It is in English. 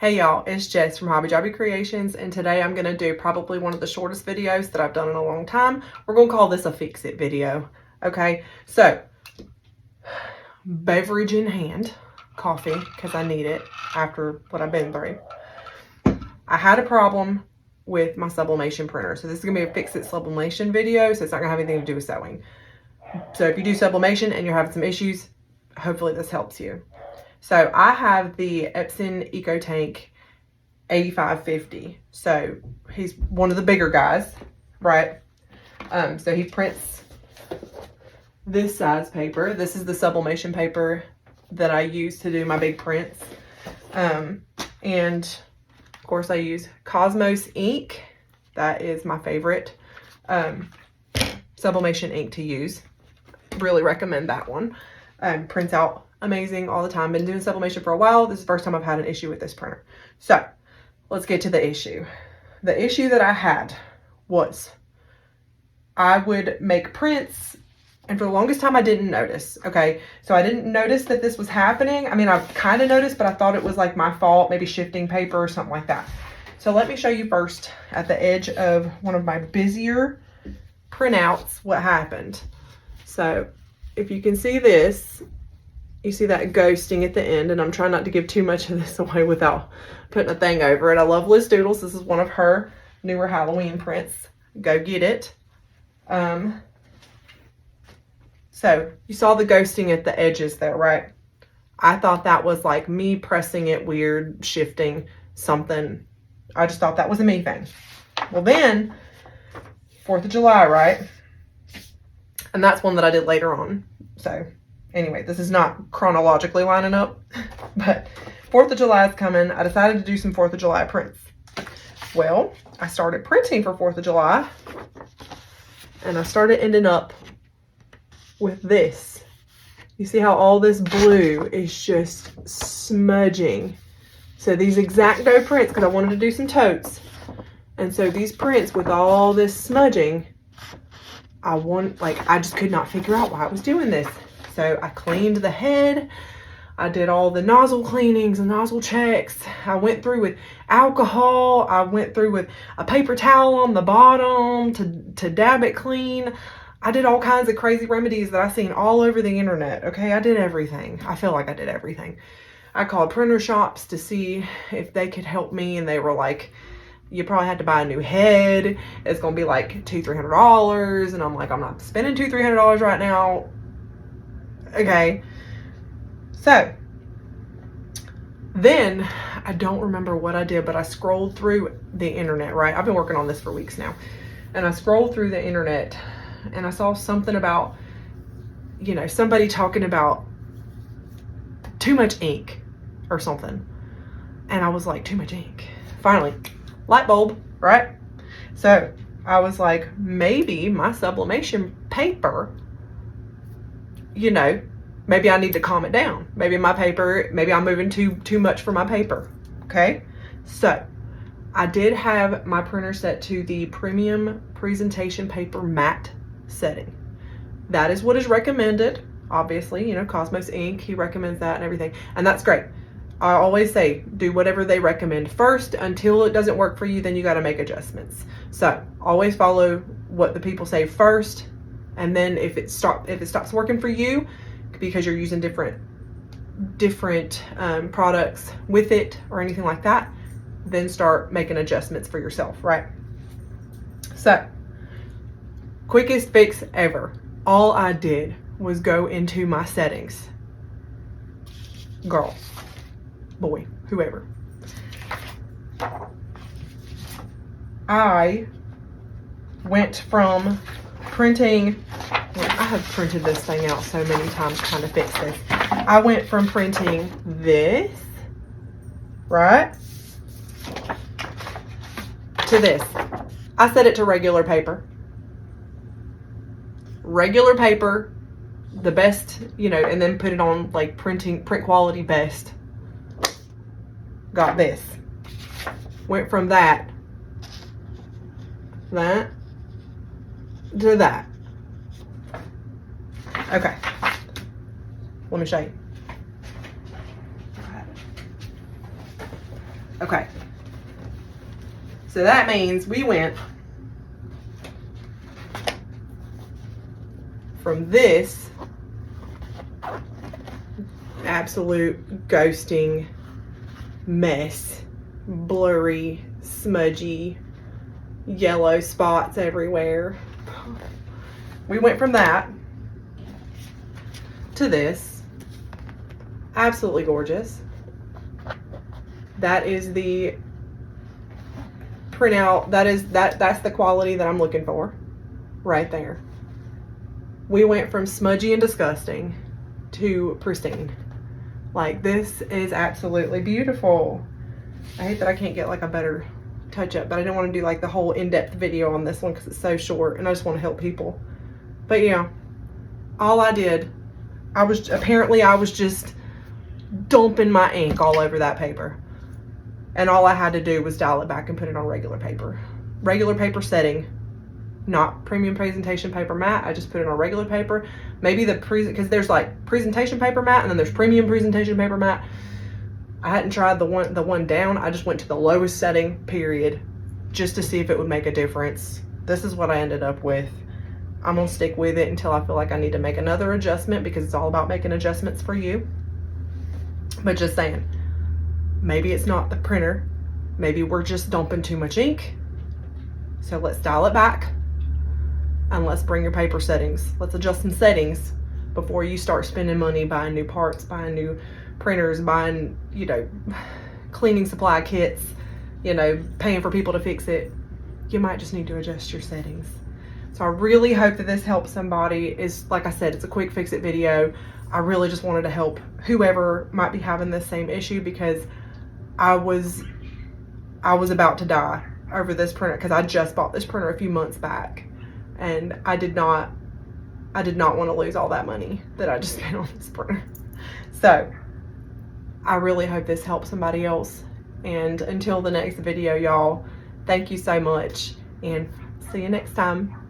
Hey y'all, it's Jess from Jobby Creations, and today I'm going to do probably one of the shortest videos that I've done in a long time. We're going to call this a fix it video. Okay, so beverage in hand, coffee, because I need it after what I've been through. I had a problem with my sublimation printer, so this is going to be a fix it sublimation video, so it's not going to have anything to do with sewing. So if you do sublimation and you're having some issues, hopefully this helps you. So I have the Epson ET 8550. So he's one of the bigger guys, right? So he prints this size paper. This is the sublimation paper that I use to do my big prints. And of course I use Cosmos ink. That is my favorite sublimation ink to use. Really recommend that one. Prints out amazing all the time. Been doing sublimation for a while. This is the first time I've had an issue with this printer. So let's get to the issue. The issue that I had was I would make prints, and for the longest time I didn't notice. Okay, so I didn't notice that this was happening. I mean, I kind of noticed, but I thought it was like my fault, maybe shifting paper or something like that. So let me show you first at the edge of one of my busier printouts what happened. So if you can see this, you see that ghosting at the end, and I'm trying not to give too much of this away without putting a thing over it. I love Liz Doodles. This is one of her newer Halloween prints. Go get it. So you saw the ghosting at the edges there, right? I thought that was like me pressing it weird, shifting something. I just thought that was a me thing. Well then, 4th of July, right? And that's one that I did later on. So anyway, this is not chronologically lining up, but 4th of July is coming. I decided to do some 4th of July prints. Well, I started printing for 4th of July, and I started ending up with this. You see how all this blue is just smudging. So these X-Acto prints, because I wanted to do some totes, and so these prints with all this smudging, I just could not figure out why I was doing this. So I cleaned the head. I did all the nozzle cleanings and nozzle checks. I went through with alcohol. I went through with a paper towel on the bottom to dab it clean. I did all kinds of crazy remedies that I've seen all over the internet. Okay, I did everything. I feel like I did everything. I called printer shops to see if they could help me, and they were like, you probably had to buy a new head. It's gonna be like $200-300. And I'm like, I'm not spending $200-300 right now. Okay, so then I don't remember what I did, but I scrolled through the internet, right? I've been working on this for weeks now, and I scrolled through the internet and I saw something about, you know, somebody talking about too much ink or something, and I was like, too much ink. Finally, light bulb, right? So I was like, maybe my sublimation paper, you know, maybe I need to calm it down. Maybe my paper, maybe I'm moving too much for my paper. Okay, so I did have my printer set to the premium presentation paper matte setting. That is what is recommended. Obviously, you know, Cosmos ink, he recommends that and everything, and that's great. I always say do whatever they recommend first. Until it doesn't work for you, then you got to make adjustments. So always follow what the people say first, and then if it stops working for you because you're using different products with it or anything like that, then start making adjustments for yourself, right? So quickest fix ever. All I did was go into my settings. Girl, boy, whoever. I went from printing, well, I have printed this thing out so many times trying to fix this. I went from printing this, right, to this. I set it to regular paper. Regular paper, the best, you know, and then put it on like print quality best. Got this. Went from that to that. Okay, let me show you. Okay. So that means we went from this absolute ghosting mess, blurry, smudgy, yellow spots everywhere. We went from that to this. Absolutely gorgeous. That is the printout. That's the quality that I'm looking for right there. We went from smudgy and disgusting to pristine. Like, this is absolutely beautiful. I hate that I can't get like a better touch up, but I didn't want to do like the whole in-depth video on this one because it's so short and I just want to help people. But yeah, all I did, I was just dumping my ink all over that paper. And all I had to do was dial it back and put it on regular paper. Regular paper setting, not premium presentation paper matte. I just put it on regular paper. Maybe because there's like presentation paper matte and then there's premium presentation paper matte. I hadn't tried the one down. I just went to the lowest setting, period, just to see if it would make a difference. This is what I ended up with. I'm gonna stick with it until I feel like I need to make another adjustment, because it's all about making adjustments for you. But just saying, maybe it's not the printer. Maybe we're just dumping too much ink. So let's dial it back and let's bring your paper settings. Let's adjust some settings before you start spending money buying new parts, buying new printers, buying, you know, cleaning supply kits, you know, paying for people to fix it. You might just need to adjust your settings. So I really hope that this helps somebody. Like I said, it's a quick fix it video. I really just wanted to help whoever might be having this same issue, because I was about to die over this printer, because I just bought this printer a few months back and I did not want to lose all that money that I just spent on this printer. So I really hope this helps somebody else. And until the next video, y'all, thank you so much and see you next time.